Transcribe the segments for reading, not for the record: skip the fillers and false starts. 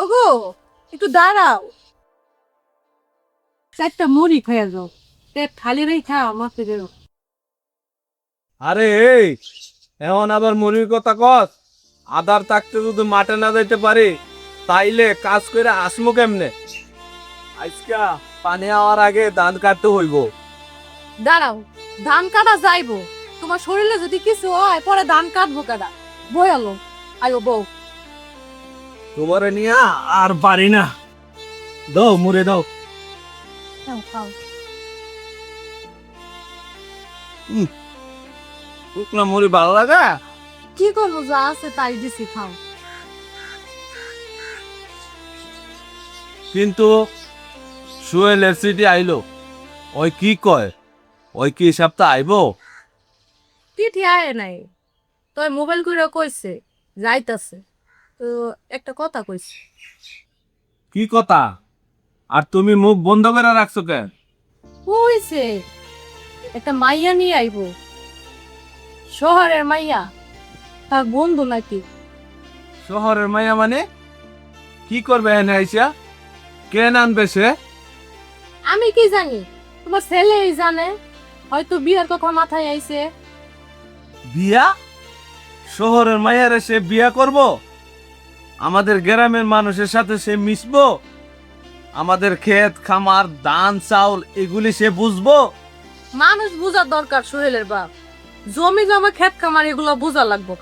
ওগো, একটু দাঁড়াও। চারটা মুড়ি খেয়ে যাও, পেট খালি রেখা মারতে গেল। আরে এই এখন আবার মুড়ির কথা কস? আধার থাকতে যদি মাঠে না যাইতে পারি তাইলে কাজ করে আসমু কেমনে? আজকা পানি হওয়ার আগে ধান কাটতে হইব। দাঁড়াও, ধান কাটা যাইবো, তোমার শরীরে যদি কিছু হয় পরে ধান কাটবো কাটা। বই আলো, আয়ো বউ। তোমারে নিয়া আর পারি না। দাও মুড়ে দাও। খাও খাও। শুকনা মুড়ি ভালো লাগা? কি করবো, যা আছে তাই দিছি, খাও। কিন্তু সুয়েলের সিটি আইলো, ওই কি কয়? ওই কি সপ্তাহ আইবো? চিঠি আয় নাই, তোর মোবাইল করে কইছে যাইতাছে। তো একটা কথা কইছে। কি কথা? আর তুমি মুখ বন্ধ করে রাখছো কেন? কইছে একটা মাইয়া নিয়ে আইবো, শহরের মাইয়া, তার বন্ধু নাকি। শহরের মাইয়া মানে? কি করবে এনে আইসা? কে আনবে সে? আমি কি জানি, তোমার ছেলেই জানে, হয়তো বিয়ের কথা মাথায় আইছে। বিয়া? শহরের মাইয়ারে সে বিয়া করব? আমাদের গ্রামের মানুষের সাথে সে মিশবো? আমাদের ক্ষেত খামার ধান চাউল এগুলি সে বুঝবো? মানুষ বুঝার দরকার, সোহেলের বাপ। জমি জমা ক্ষেত খামার এগুলো বোঝা লাগবো।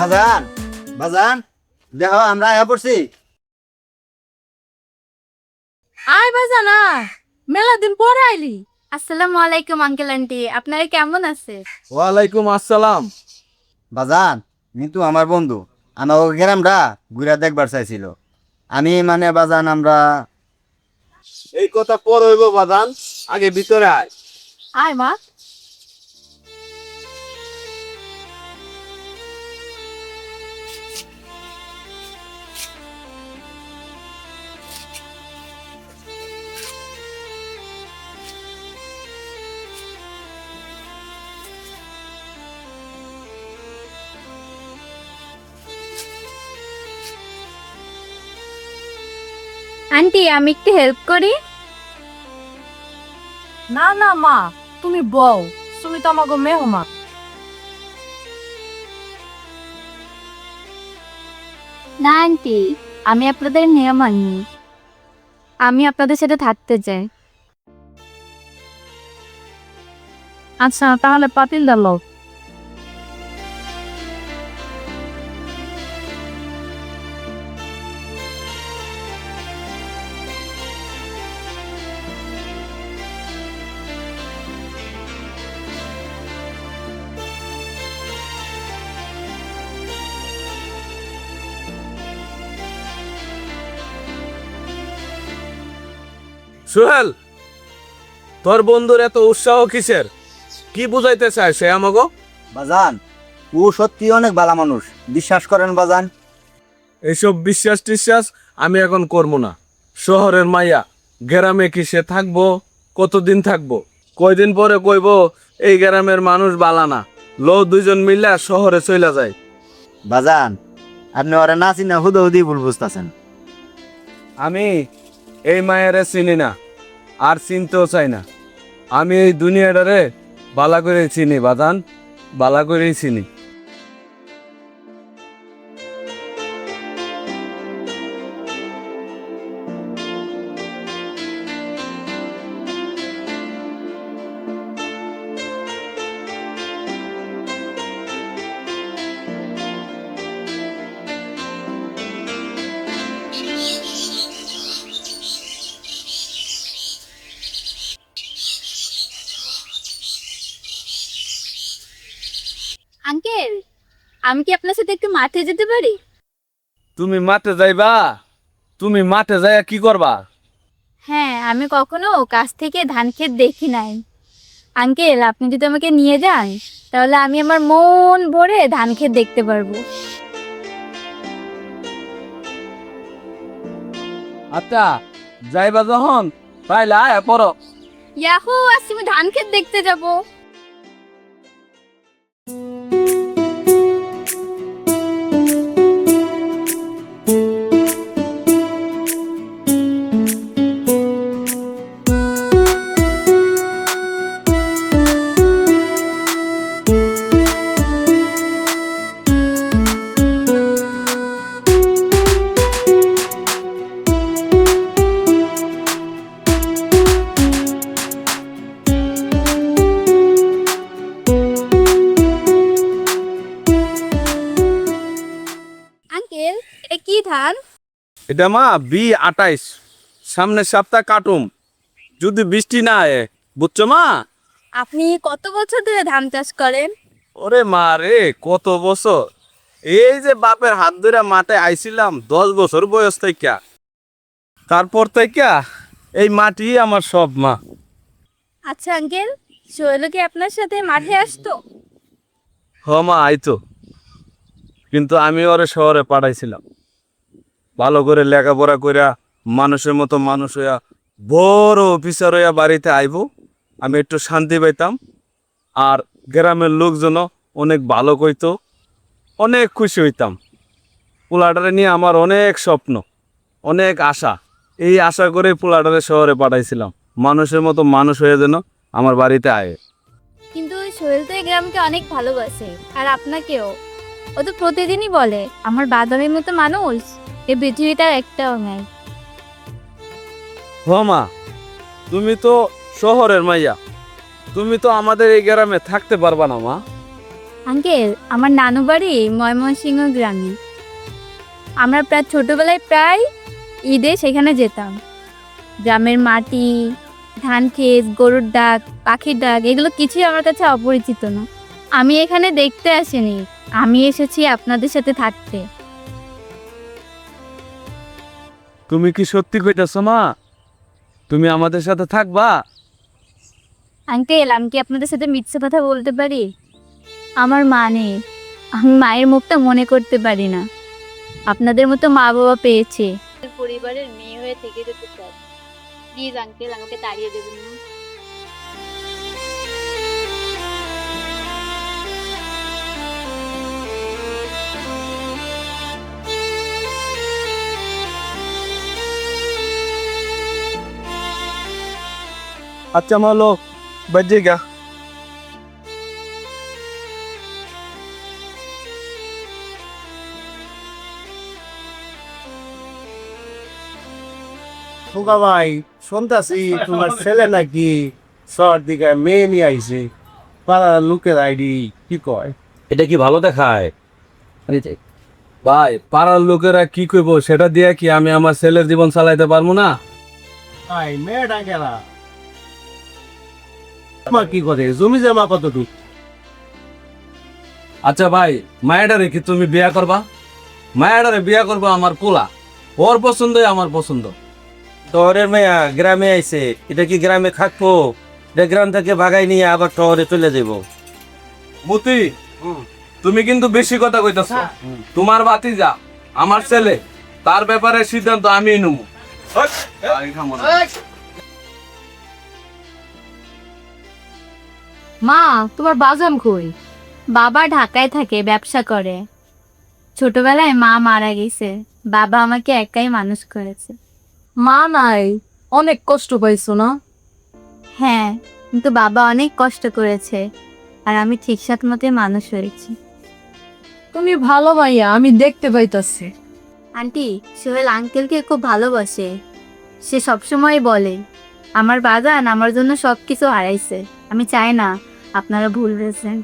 বাজান, বাজান, দেখো আমরা আয়া পড়ছি। আয় বাজানা, মেলা দিন পরে আইলি। আসসালামু আলাইকুম আঙ্কেল আন্টি, আপনারা কেমন আছে? ওয়ালাইকুম আসসালাম। বাজান, কিন্তু আমার বন্ধু আমার গ্রামটা ঘুরে দেখবার চাইছিল। আমি মানে বাজান আমরা এই কথা পর হইব বাদান, আগে ভিতরে আয়। আয় মা। আন্টি আমি একটু হেল্প করি। না না মা, তুমি বউ, তুমি তো আমাকে মেহমান। না আন্টি, আমি আপনাদের নিয়ম মানি, আমি আপনাদের সাথে থাকতে চাই। আচ্ছা তাহলে পাতিল ডাল। সোহেল, তোর বন্ধুর এত উৎসাহ কিসের? কি বুঝাইতে চায় সে আমাগো? বাজান, ও সত্যি অনেক ভালো মানুষ, বিশ্বাস করেন বাজান। এইসব বিশ্বাস টিশ্বাস আমি এখন করবো না। শহরের মাইয়া, গ্রামে কি সে থাকবো? কতদিন থাকবো? কয়দিন পরে কইব এই গ্রামের মানুষ বালা না, লো দুইজন মিল্লা শহরে চইলা যায়। বাজান, আপনি ওরা না চিনা হুদি ভুল বুঝতেছেন। আমি এই মায়েরে চিনি না, আর চিনতেও চাই না। আমি এই দুনিয়াটারে বালা করে চিনি বাদান, বালা করেই চিনি। আঙ্কেল, আমি কি আপনার সাথে একটু মাঠে যেতে পারি? তুমি মাঠে যাইবা? তুমি মাঠে যাইয়া কি করবা? হ্যাঁ, আমি কখনো কাছ থেকে ধান ক্ষেত দেখি নাই। আঙ্কেল, আপনি যদি আমাকে নিয়ে যান তাহলে আমি আমার মন ভরে ধান ক্ষেত দেখতে পারবো। আচ্ছা, যাইবা যখন তাইলে আয়া পড়ো। ইয়াহু, আজ আমি ধান ক্ষেত দেখতে যাব। আঙ্কেল, এটা কি ধান? এটা মা B28, সামনের সপ্তাহ কাটুম যদি বৃষ্টি না আয়, বুঝছো মা? আপনি কত বছর ধরে ধান চাষ করেন? ওরে মা রে, কত বছর! এই যে বাপের হাত ধরে মাঠে আইছিলাম 10 বছর বয়স থেকে, তারপর থেকে এই মাটি আমার সব মা। আচ্ছা আঙ্কেল, সোহেল কি আপনার সাথে মাঠে আসতো? হ মা, আইতো, কিন্তু আমি ওরে শহরে পাঠাইছিলাম ভালো করে লেখাপড়া কইরা মানুষের মতো মানুষ হইয়া বড় অফিসার হইয়া বাড়িতে আইব, আমি একটু শান্তি পাইতাম, আর গ্রামের লোকজন অনেক ভালো কইতো, অনেক খুশি হইতাম। পোলাটারে নিয়ে আমার অনেক স্বপ্ন, অনেক আশা। এই আশা করে পোলাটারে শহরে পাঠাইছিলাম, মানুষের মতো মানুষ হয়ে যেন আমার বাড়িতে আয়। কিন্তু সোহেল তো এই গ্রামকে অনেক ভালোবাসে, আর আপনাকেও। ও তো প্রতিদিনই বলে আমার বাদামের মতো মানুষ এই পৃথিবীটার একটাও নাই। হ মা, তুমি তো শহরের মাইয়া, তুমি তো আমাদের এই গ্রামে থাকতে পারবা না মা। আঙ্কেল, আমার নানু বাড়ি ময়মনসিংহ গ্রামে। আমরা ছোটবেলায় ঈদে সেখানে যেতাম। গ্রামের মাটি, ধান ক্ষেত, গরুর ডাক, পাখির ডাক, এগুলো কিছুই আমার কাছে অপরিচিত না। আমি এখানে দেখতে আসিনি, আমি এসেছি আপনাদের সাথে থাকতে। তুমি কি সত্যি কইতাছ মা? তুমি আমাদের সাথে থাকবা? আঙ্কেল, আমি কি আপনাদের সাথে মিথ্যে কথা বলতে পারি? আমার মা নেই, আমি মায়ের মুখটা মনে করতে পারি না। আপনাদের মতো মা বাবা পেয়েছে, পরিবারের মেয়ে হয়ে থেকে যেতে চাই। প্লিজ আঙ্কেল, আমাকে তাড়িয়ে দেবেন না। আচ্ছা মালো, বাজে গা। খোকা ভাই, শুনতাছি তোমার ছেলে নাকি শহর দিকে মেয়ে নিয়ে আইছে। পাড়ার লোকের আইডি কি কয়? এটা কি ভালো দেখায়? ভাই, পাড়ার লোকেরা কি কইব সেটা দিয়ে কি আমি আমার ছেলের জীবন চালাইতে পারবো না? ভাই, মেয়েটা গেলা মা কি করে, জমি জমা কতটুকু? আচ্ছা ভাই, মায়াডারে কি তুমি বিয়া করবা? মায়াডারে বিয়া করবা আমার পোলা, ওর পছন্দই আমার পছন্দ। শহরের মেয়া গ্রামে আইছে, এটা কি গ্রামে থাকবো? এটা গ্রাম থেকে ভাগাই নিয়ে আবার শহরে চলে যাব। মতি, তুমি কিন্তু বেশি কথা কইতাছ। তোমার ভাতিজা আমার ছেলে, তার ব্যাপারে সিদ্ধান্ত আমিই নেব। মা, তোমার বাজান কই? বাবা ঢাকায় থাকে, ব্যবসা করে। ছোটবেলায় মা মারা গেছে, বাবা আমাকে একাই মানুষ করেছে। মা নাই, অনেক কষ্ট পাইছো না? হ্যাঁ, কিন্তু বাবা অনেক কষ্ট করেছে, আর আমি ঠিকঠাক মতো মানুষ হয়েছি। তুমি ভালো মাইয়া, আমি দেখতে পাইতাছি। আন্টি, সোহেল আঙ্কেলকে খুব ভালোবাসে। সে সবসময় বলে আমার বাগান আমার জন্য সবকিছু হারাইছে। আমি চাই না আপনারা ভুল বুঝেন।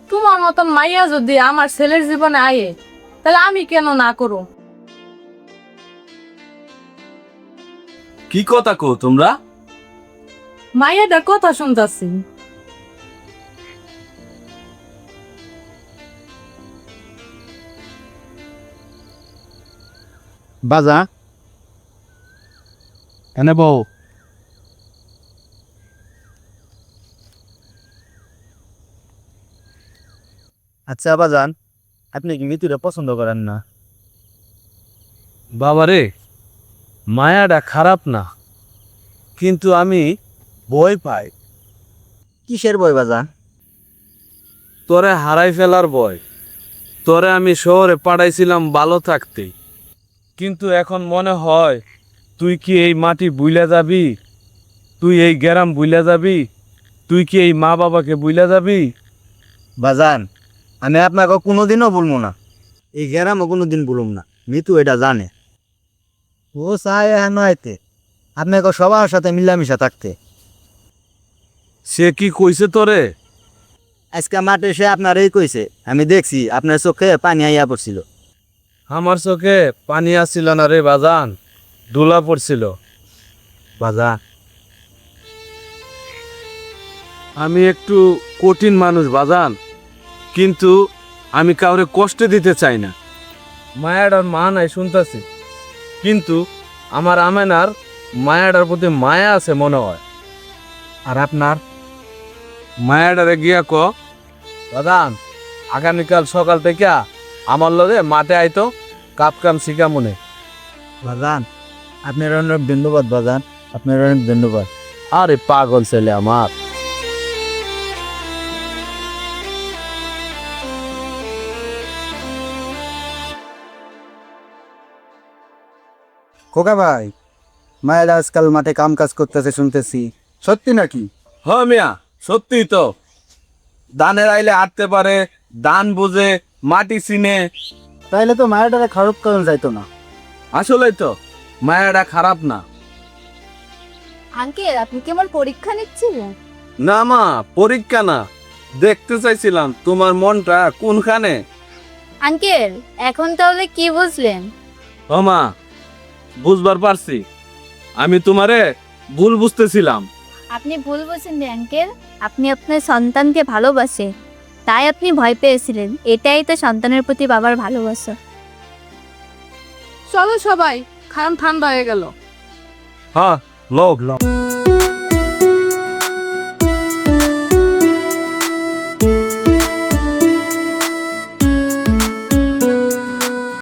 তোমার মতন মাইয়া যদি আমার ছেলের জীবনে আয়ে, তাহলে আমি কেন না করো? কি কথা কো তোমরা? মাইয়াটার কথা শুনতাছি। বাজা এনে বউ। আচ্ছা বাজান, আপনি কি মিতুরে পছন্দ করেন না? বাবারে, মায়াটা খারাপ না, কিন্তু আমি ভয় পাই। কিসের বই বাজান? তোরে হারাই ফেলার ভয়। তোরে আমি শহরে পাঠাইছিলাম ভালো থাকতে, কিন্তু এখন মনে হয় তুই কি এই মাটি বুইলা যাবি? তুই এই গ্রাম বুইলা যাবি? তুই কি এই মা বাবাকে বুইলা যাবি? বাজান, আমি আপনাকে কোনোদিনও বলবো না, এই গ্রামও কোনোদিন বলুম না। মিতু এটা জানে। ও চায় এখন আইতে আপনাকে সবার সাথে মিলামিশা থাকতে। সে কি কইছে তোরে? আজকে মাঠে সে আপনার এই কইছে, আমি দেখছি আপনার চোখে পানি আইয়া পড়ছিল। আমার চোখে পানি আসছিল না রে বাজান, ধুলা পড়ছিল। বাজান, আমি একটু কঠিন মানুষ বাজান, কিন্তু আমি কাউরে কষ্ট দিতে চাই না। মায়াডার মা নাই শুনতাছি, কিন্তু আমার আমেনার মায়াডার প্রতি মায়া আছে মনে হয়। আর আপনার মায়াডারে গিয়া ক, বাজান আগামীকাল সকাল থেকে আমার লগে মাঠে আইতো, কাম শিখা মনে। বাজান আপনার অনেক ধন্যবাদ বাজান, আপনার অনেক ধন্যবাদ। আরে পাগল ছেলে আমার। খোকা ভাই, মায়ের আজকাল মাঠে কাম কাজ করতেছে শুনতেছি, সত্যি নাকি? হ মিয়া, সত্যি তো। দানের আইলে আটতে পারে, দান বুঝে, মাটি চিনে। তাইলে তো মায়ের খারাপ কারণ যাইতো না। আসলেই তো মায়াটা খারাপ না। আঙ্কেল, আপনি কি আমার পরীক্ষা নিচ্ছিলেন? না মা, পরীক্ষা না, দেখতে চাইছিলাম তোমার মনটা কোনখানে। আঙ্কেল, এখন তাহলে কি বুঝলেন? ও মা, বুঝবার পারছি, আমি তোমারে ভুল বুঝতেছিলাম। আপনি ভুল বলছেন রে আঙ্কেল, আপনি আপনার সন্তানকে ভালোবাসে, তাই আপনি ভয় পেয়েছিলেন। এটাই তো সন্তানের প্রতি বাবার ভালোবাসা। চলো সবাই, কারণ ঠান্ডা হয়ে গেল। হ্যাঁ, লোক